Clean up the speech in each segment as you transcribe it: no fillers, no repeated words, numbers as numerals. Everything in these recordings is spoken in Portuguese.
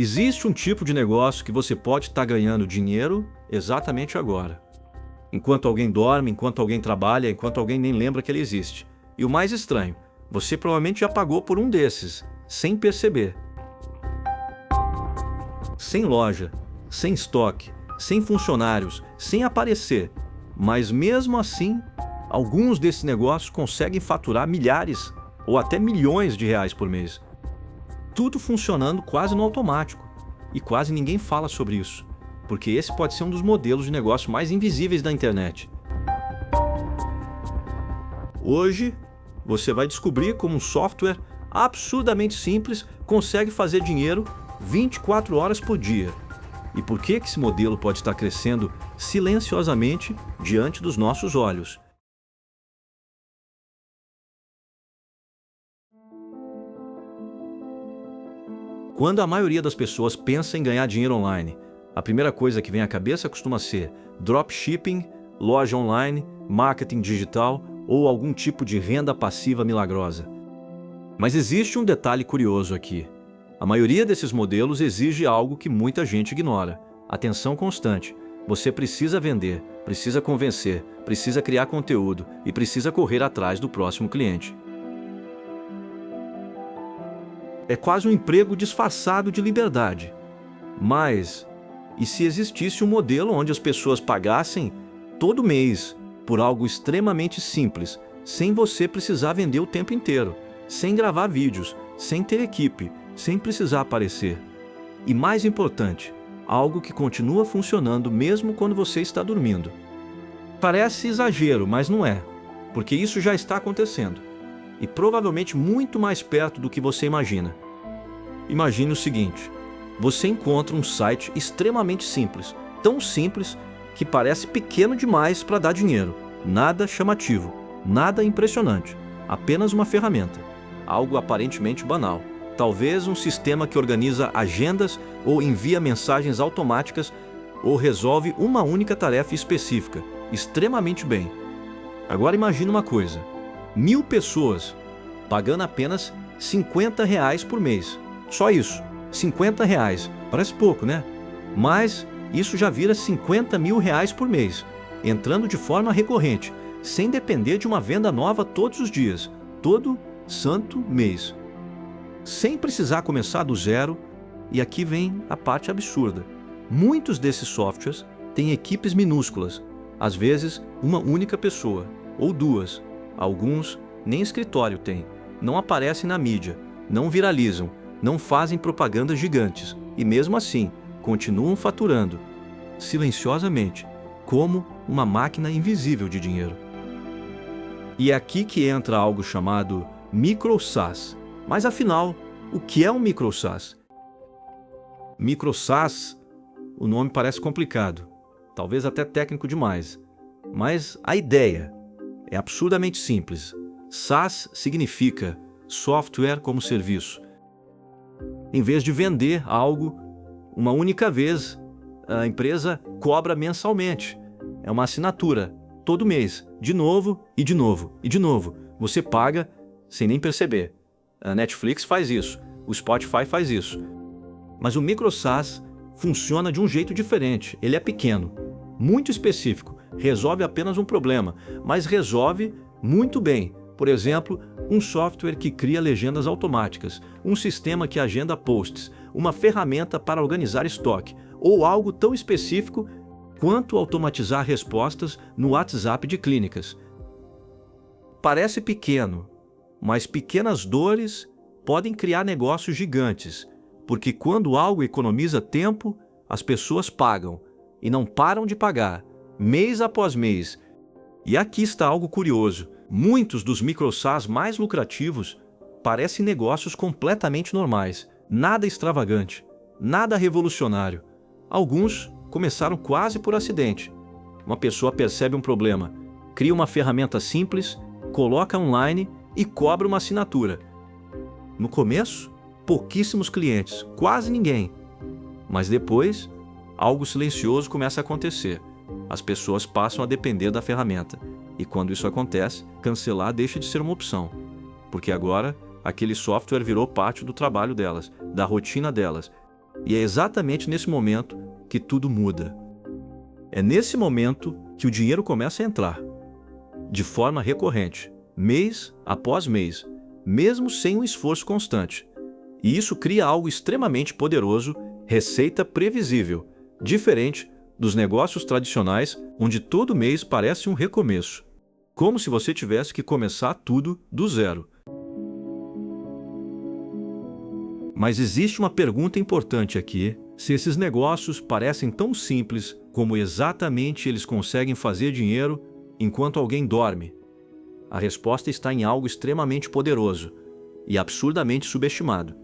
Existe um tipo de negócio que você pode estar ganhando dinheiro exatamente agora. Enquanto alguém dorme, enquanto alguém trabalha, enquanto alguém nem lembra que ele existe. E o mais estranho, você provavelmente já pagou por um desses, sem perceber. Sem loja, sem estoque, sem funcionários, sem aparecer. Mas mesmo assim, alguns desses negócios conseguem faturar milhares ou até milhões de reais por mês. Tudo funcionando quase no automático. E quase ninguém fala sobre isso, porque esse pode ser um dos modelos de negócio mais invisíveis da internet. Hoje, você vai descobrir como um software absurdamente simples consegue fazer dinheiro 24 horas por dia. E por que esse modelo pode estar crescendo silenciosamente diante dos nossos olhos. Quando a maioria das pessoas pensa em ganhar dinheiro online, a primeira coisa que vem à cabeça costuma ser dropshipping, loja online, marketing digital ou algum tipo de renda passiva milagrosa. Mas existe um detalhe curioso aqui. A maioria desses modelos exige algo que muita gente ignora: atenção constante. Você precisa vender, precisa convencer, precisa criar conteúdo e precisa correr atrás do próximo cliente. É quase um emprego disfarçado de liberdade. Mas, e se existisse um modelo onde as pessoas pagassem todo mês por algo extremamente simples, sem você precisar vender o tempo inteiro, sem gravar vídeos, sem ter equipe, sem precisar aparecer? E mais importante, algo que continua funcionando mesmo quando você está dormindo. Parece exagero, mas não é, porque isso já está acontecendo. E provavelmente muito mais perto do que você imagina. Imagine o seguinte: você encontra um site extremamente simples, tão simples que parece pequeno demais para dar dinheiro. Nada chamativo, nada impressionante, apenas uma ferramenta, algo aparentemente banal. Talvez um sistema que organiza agendas ou envia mensagens automáticas ou resolve uma única tarefa específica, extremamente bem. Agora imagine uma coisa: 1000 pessoas pagando apenas R$50 por mês. Só isso, R$50. Parece pouco, né? Mas isso já vira R$50 mil por mês, entrando de forma recorrente, sem depender de uma venda nova todos os dias, todo santo mês. Sem precisar começar do zero, e aqui vem a parte absurda. Muitos desses softwares têm equipes minúsculas, às vezes uma única pessoa, ou duas. Alguns nem escritório têm, não aparecem na mídia, não viralizam, não fazem propagandas gigantes, e mesmo assim, continuam faturando, silenciosamente, como uma máquina invisível de dinheiro. E é aqui que entra algo chamado micro SaaS. Mas afinal, o que é um micro SaaS? Micro SaaS, o nome parece complicado, talvez até técnico demais, mas a ideia é absurdamente simples. SaaS significa software como serviço. Em vez de vender algo uma única vez, a empresa cobra mensalmente. É uma assinatura, todo mês, de novo e de novo e de novo. Você paga sem nem perceber. A Netflix faz isso, o Spotify faz isso. Mas o micro SaaS funciona de um jeito diferente. Ele é pequeno, muito específico, resolve apenas um problema, mas resolve muito bem. Por exemplo, um software que cria legendas automáticas, um sistema que agenda posts, uma ferramenta para organizar estoque, ou algo tão específico quanto automatizar respostas no WhatsApp de clínicas. Parece pequeno, mas pequenas dores podem criar negócios gigantes, porque quando algo economiza tempo, as pessoas pagam, e não param de pagar, mês após mês. E aqui está algo curioso: muitos dos micro SaaS mais lucrativos parecem negócios completamente normais, nada extravagante, nada revolucionário. Alguns começaram quase por acidente. Uma pessoa percebe um problema, cria uma ferramenta simples, coloca online e cobra uma assinatura. No começo, pouquíssimos clientes, quase ninguém. Mas depois, algo silencioso começa a acontecer. As pessoas passam a depender da ferramenta. E quando isso acontece, cancelar deixa de ser uma opção. Porque agora, aquele software virou parte do trabalho delas, da rotina delas. E é exatamente nesse momento que tudo muda. É nesse momento que o dinheiro começa a entrar, de forma recorrente, mês após mês, mesmo sem um esforço constante. E isso cria algo extremamente poderoso, receita previsível, diferente dos negócios tradicionais, onde todo mês parece um recomeço, como se você tivesse que começar tudo do zero. Mas existe uma pergunta importante aqui: se esses negócios parecem tão simples, como exatamente eles conseguem fazer dinheiro enquanto alguém dorme? A resposta está em algo extremamente poderoso e absurdamente subestimado.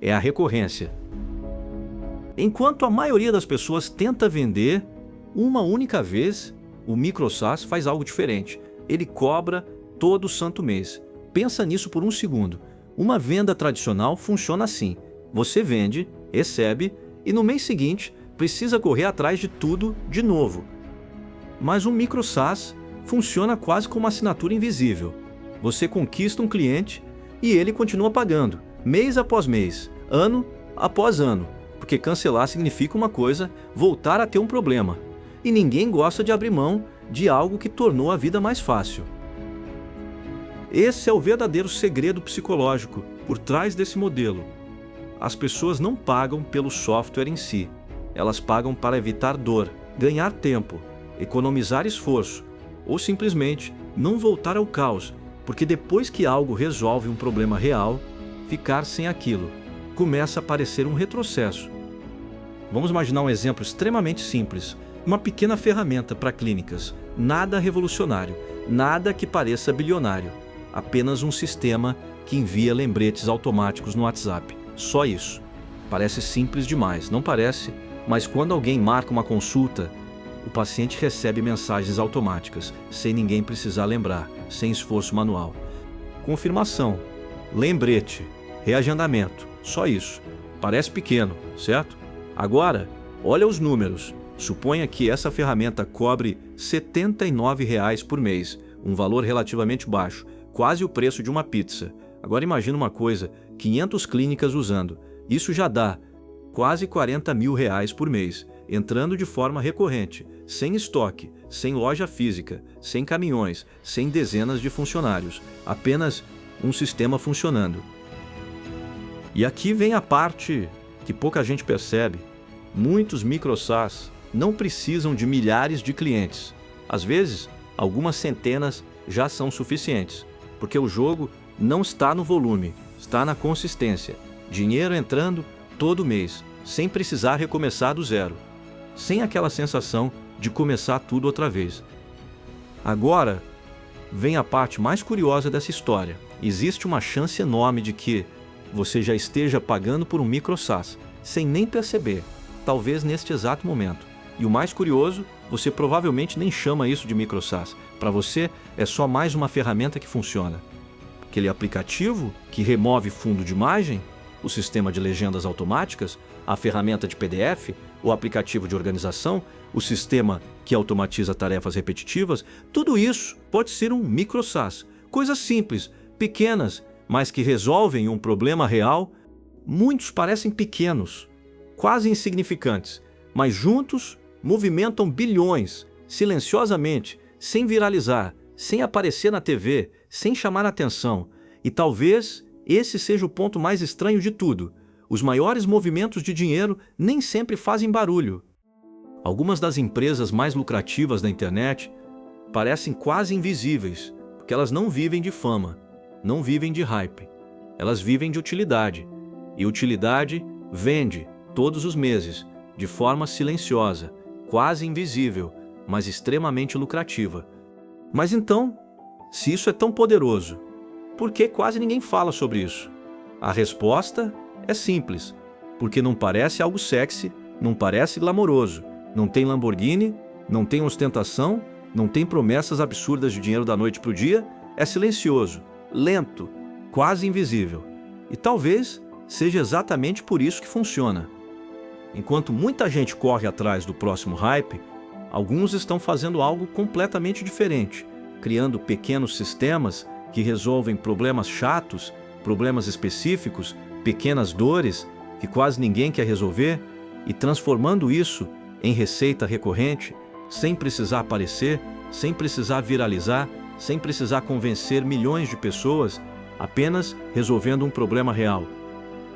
É a recorrência. Enquanto a maioria das pessoas tenta vender uma única vez, o MicroSaaS faz algo diferente. Ele cobra todo santo mês. Pensa nisso por um segundo. Uma venda tradicional funciona assim: você vende, recebe e no mês seguinte precisa correr atrás de tudo de novo. Mas um MicroSaaS funciona quase como uma assinatura invisível. Você conquista um cliente e ele continua pagando, mês após mês, ano após ano, porque cancelar significa uma coisa, voltar a ter um problema. E ninguém gosta de abrir mão de algo que tornou a vida mais fácil. Esse é o verdadeiro segredo psicológico por trás desse modelo. As pessoas não pagam pelo software em si. Elas pagam para evitar dor, ganhar tempo, economizar esforço, ou simplesmente não voltar ao caos, porque depois que algo resolve um problema real, ficar sem aquilo começa a parecer um retrocesso. Vamos imaginar um exemplo extremamente simples: uma pequena ferramenta para clínicas, nada revolucionário, nada que pareça bilionário, apenas um sistema que envia lembretes automáticos no WhatsApp. Só isso. Parece simples demais, não parece? Mas quando alguém marca uma consulta, o paciente recebe mensagens automáticas, sem ninguém precisar lembrar, sem esforço manual. Confirmação, lembrete, reagendamento, só isso. Parece pequeno, certo? Agora, olha os números. Suponha que essa ferramenta cobre R$ 79 por mês, um valor relativamente baixo, quase o preço de uma pizza. Agora imagina uma coisa, 500 clínicas usando. Isso já dá quase R$ 40 mil por mês, entrando de forma recorrente, sem estoque, sem loja física, sem caminhões, sem dezenas de funcionários, apenas um sistema funcionando. E aqui vem a parte que pouca gente percebe. Muitos MicroSaaS não precisam de milhares de clientes. Às vezes, algumas centenas já são suficientes, porque o jogo não está no volume, está na consistência. Dinheiro entrando todo mês, sem precisar recomeçar do zero, sem aquela sensação de começar tudo outra vez. Agora, vem a parte mais curiosa dessa história. Existe uma chance enorme de que você já esteja pagando por um MicroSaaS, sem nem perceber, talvez neste exato momento. E o mais curioso, você provavelmente nem chama isso de MicroSaaS. Para você, é só mais uma ferramenta que funciona. Aquele aplicativo que remove fundo de imagem, o sistema de legendas automáticas, a ferramenta de PDF, o aplicativo de organização, o sistema que automatiza tarefas repetitivas, tudo isso pode ser um MicroSaaS. Coisas simples, pequenas, mas que resolvem um problema real. Muitos parecem pequenos, quase insignificantes, mas juntos movimentam bilhões, silenciosamente, sem viralizar, sem aparecer na TV, sem chamar atenção. E talvez esse seja o ponto mais estranho de tudo. Os maiores movimentos de dinheiro nem sempre fazem barulho. Algumas das empresas mais lucrativas da internet parecem quase invisíveis, porque elas não vivem de fama, não vivem de hype. Elas vivem de utilidade. E utilidade vende todos os meses, de forma silenciosa, quase invisível, mas extremamente lucrativa. Mas então, se isso é tão poderoso, por que quase ninguém fala sobre isso? A resposta é simples, porque não parece algo sexy, não parece glamouroso, não tem Lamborghini, não tem ostentação, não tem promessas absurdas de dinheiro da noite para o dia, é silencioso, lento, quase invisível. E talvez seja exatamente por isso que funciona. Enquanto muita gente corre atrás do próximo hype, alguns estão fazendo algo completamente diferente, criando pequenos sistemas que resolvem problemas chatos, problemas específicos, pequenas dores que quase ninguém quer resolver, e transformando isso em receita recorrente, sem precisar aparecer, sem precisar viralizar, sem precisar convencer milhões de pessoas, apenas resolvendo um problema real.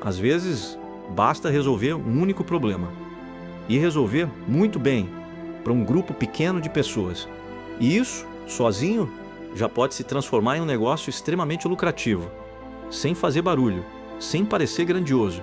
Às vezes, basta resolver um único problema. E resolver muito bem, para um grupo pequeno de pessoas. E isso, sozinho, já pode se transformar em um negócio extremamente lucrativo, sem fazer barulho, sem parecer grandioso.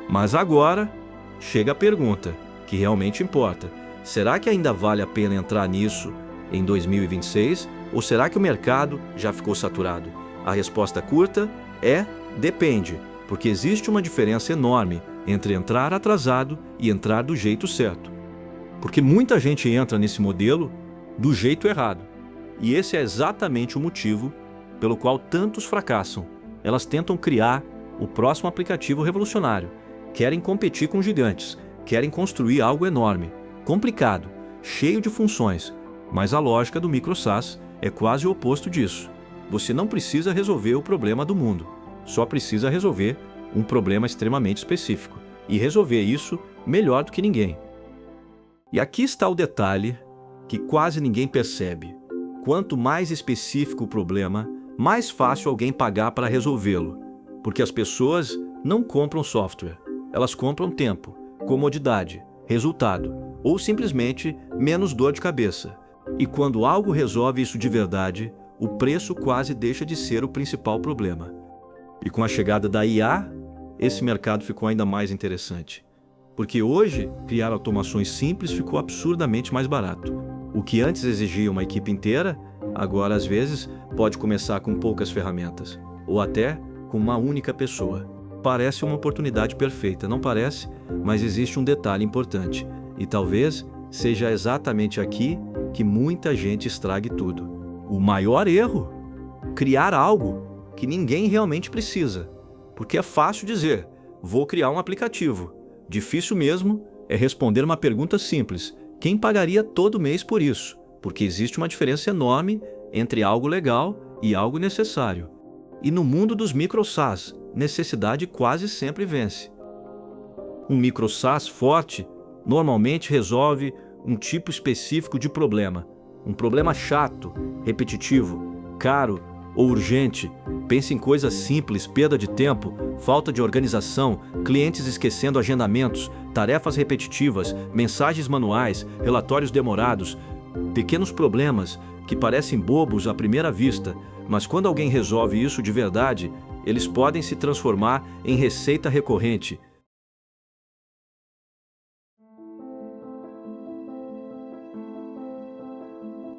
Mas agora, chega a pergunta, que realmente importa. Será que ainda vale a pena entrar nisso em 2026? Ou será que o mercado já ficou saturado? A resposta curta é depende, porque existe uma diferença enorme entre entrar atrasado e entrar do jeito certo. Porque muita gente entra nesse modelo do jeito errado. E esse é exatamente o motivo pelo qual tantos fracassam. Elas tentam criar o próximo aplicativo revolucionário, querem competir com gigantes, querem construir algo enorme, complicado, cheio de funções, mas a lógica do micro-SaaS é quase o oposto disso. Você não precisa resolver o problema do mundo, só precisa resolver um problema extremamente específico, e resolver isso melhor do que ninguém. E aqui está o detalhe que quase ninguém percebe. Quanto mais específico o problema, mais fácil alguém pagar para resolvê-lo, porque as pessoas não compram software, elas compram tempo, comodidade, resultado, ou simplesmente menos dor de cabeça. E quando algo resolve isso de verdade, o preço quase deixa de ser o principal problema. E com a chegada da IA, esse mercado ficou ainda mais interessante. Porque hoje, criar automações simples ficou absurdamente mais barato. O que antes exigia uma equipe inteira, agora às vezes pode começar com poucas ferramentas, ou até com uma única pessoa. Parece uma oportunidade perfeita, não parece? Mas existe um detalhe importante, e talvez seja exatamente aqui que muita gente estrague tudo. O maior erro? Criar algo que ninguém realmente precisa. Porque é fácil dizer, vou criar um aplicativo. Difícil mesmo é responder uma pergunta simples, quem pagaria todo mês por isso? Porque existe uma diferença enorme entre algo legal e algo necessário. E no mundo dos micro-SaaS, necessidade quase sempre vence. Um micro-SaaS forte normalmente resolve um tipo específico de problema. Um problema chato, repetitivo, caro ou urgente. Pense em coisas simples, perda de tempo, falta de organização, clientes esquecendo agendamentos, tarefas repetitivas, mensagens manuais, relatórios demorados, pequenos problemas que parecem bobos à primeira vista, mas quando alguém resolve isso de verdade, eles podem se transformar em receita recorrente.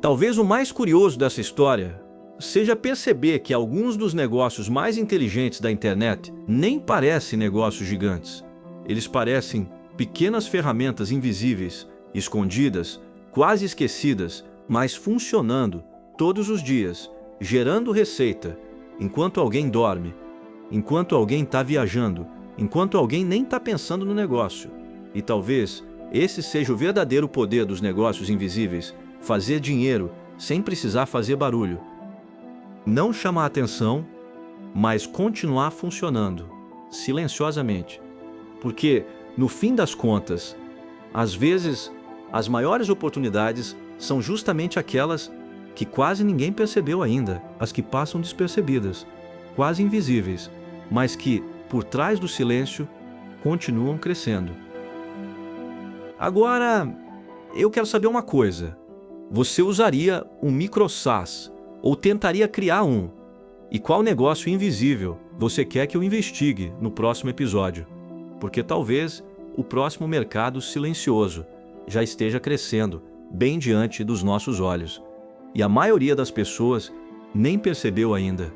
Talvez o mais curioso dessa história seja perceber que alguns dos negócios mais inteligentes da internet nem parecem negócios gigantes. Eles parecem pequenas ferramentas invisíveis, escondidas, quase esquecidas, mas funcionando todos os dias, gerando receita, enquanto alguém dorme, enquanto alguém está viajando, enquanto alguém nem está pensando no negócio. E talvez esse seja o verdadeiro poder dos negócios invisíveis, fazer dinheiro sem precisar fazer barulho. Não chamar atenção, mas continuar funcionando, silenciosamente. Porque, no fim das contas, às vezes, as maiores oportunidades são justamente aquelas que quase ninguém percebeu ainda, as que passam despercebidas, quase invisíveis, mas que, por trás do silêncio, continuam crescendo. Agora, eu quero saber uma coisa. Você usaria um micro-SaaS ou tentaria criar um? E qual negócio invisível você quer que eu investigue no próximo episódio? Porque talvez o próximo mercado silencioso já esteja crescendo bem diante dos nossos olhos. E a maioria das pessoas nem percebeu ainda.